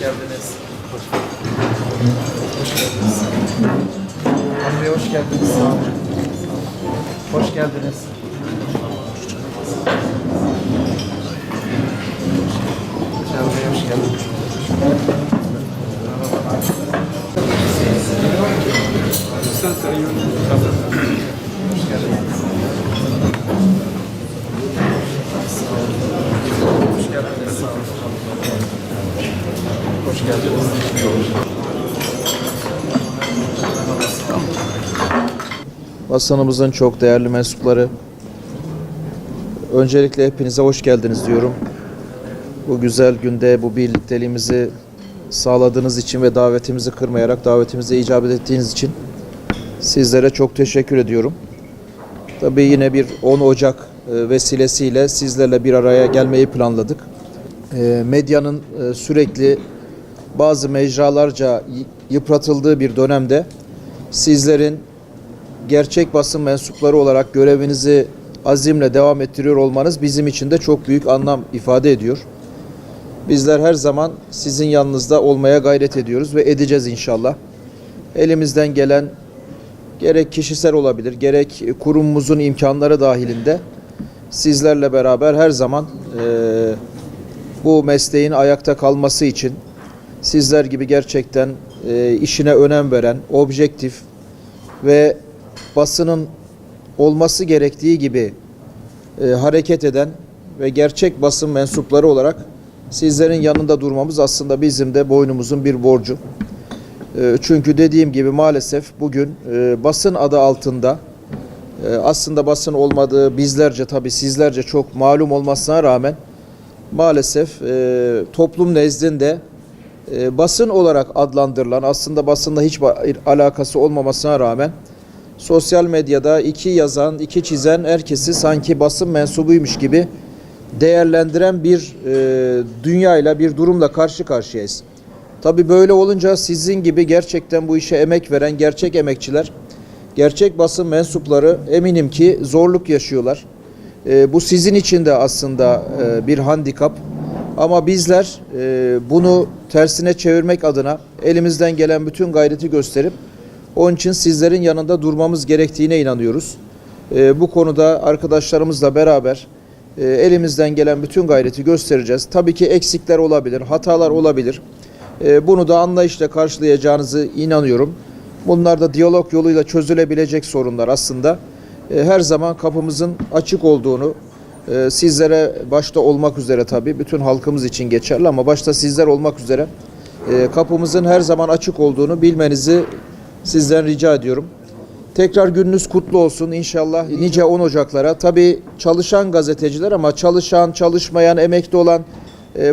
geldiniz. Hoş geldiniz. Hamdi hoş geldiniz. Hoş geldiniz. Hamdi hoş geldiniz. Hoş geldiniz. Hoş geldiniz. Hoş geldiniz. Basınımızın çok değerli mensupları, öncelikle hepinize hoş geldiniz diyorum. Bu güzel günde bu birlikteliğimizi sağladığınız için ve davetimizi kırmayarak davetimize icabet ettiğiniz için sizlere çok teşekkür ediyorum. Tabii yine bir 10 Ocak vesilesiyle sizlerle bir araya gelmeyi planladık. Medyanın sürekli bazı mecralarca yıpratıldığı bir dönemde sizlerin gerçek basın mensupları olarak görevinizi azimle devam ettiriyor olmanız bizim için de çok büyük anlam ifade ediyor. Bizler her zaman sizin yanınızda olmaya gayret ediyoruz ve edeceğiz inşallah. Elimizden gelen gerek kişisel olabilir, gerek kurumumuzun imkanları dahilinde sizlerle beraber her zaman bu mesleğin ayakta kalması için sizler gibi gerçekten işine önem veren, objektif ve basının olması gerektiği gibi hareket eden ve gerçek basın mensupları olarak sizlerin yanında durmamız aslında bizim de boynumuzun bir borcu. Çünkü dediğim gibi maalesef bugün basın adı altında aslında basın olmadığı bizlerce tabii sizlerce çok malum olmasına rağmen maalesef toplum nezdinde basın olarak adlandırılan aslında basınla hiç alakası olmamasına rağmen sosyal medyada iki yazan, iki çizen herkesi sanki basın mensubuymuş gibi değerlendiren bir dünyayla, bir durumla karşı karşıyayız. Tabii böyle olunca sizin gibi gerçekten bu işe emek veren gerçek emekçiler, gerçek basın mensupları eminim ki zorluk yaşıyorlar. Bu sizin için de aslında bir handikap. Ama bizler bunu tersine çevirmek adına elimizden gelen bütün gayreti gösterip onun için sizlerin yanında durmamız gerektiğine inanıyoruz. Bu konuda arkadaşlarımızla beraber elimizden gelen bütün gayreti göstereceğiz. Tabii ki eksikler olabilir, hatalar olabilir. Bunu da anlayışla karşılayacağınızı inanıyorum. Bunlar da diyalog yoluyla çözülebilecek sorunlar aslında. Her zaman kapımızın açık olduğunu, sizlere başta olmak üzere tabii bütün halkımız için geçerli ama başta sizler olmak üzere kapımızın her zaman açık olduğunu bilmenizi sizden rica ediyorum. Tekrar gününüz kutlu olsun inşallah nice 10 Ocaklara. Tabii çalışan gazeteciler ama çalışan, çalışmayan, emekli olan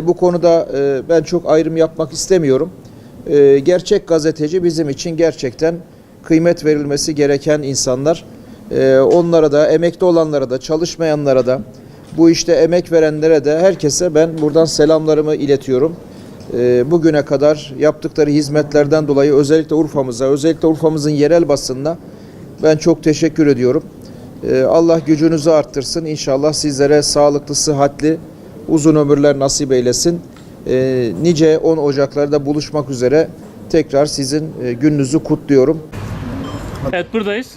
bu konuda ben çok ayrım yapmak istemiyorum. Gerçek gazeteci bizim için gerçekten kıymet verilmesi gereken insanlar. Onlara da, emekli olanlara da, çalışmayanlara da, bu işte emek verenlere de herkese ben buradan selamlarımı iletiyorum. Bugüne kadar yaptıkları hizmetlerden dolayı özellikle Urfa'mıza, özellikle Urfa'mızın yerel basınına ben çok teşekkür ediyorum. Allah gücünüzü arttırsın. İnşallah sizlere sağlıklı, sıhhatli, uzun ömürler nasip eylesin. Nice 10 Ocaklarda buluşmak üzere tekrar sizin gününüzü kutluyorum. Evet buradayız.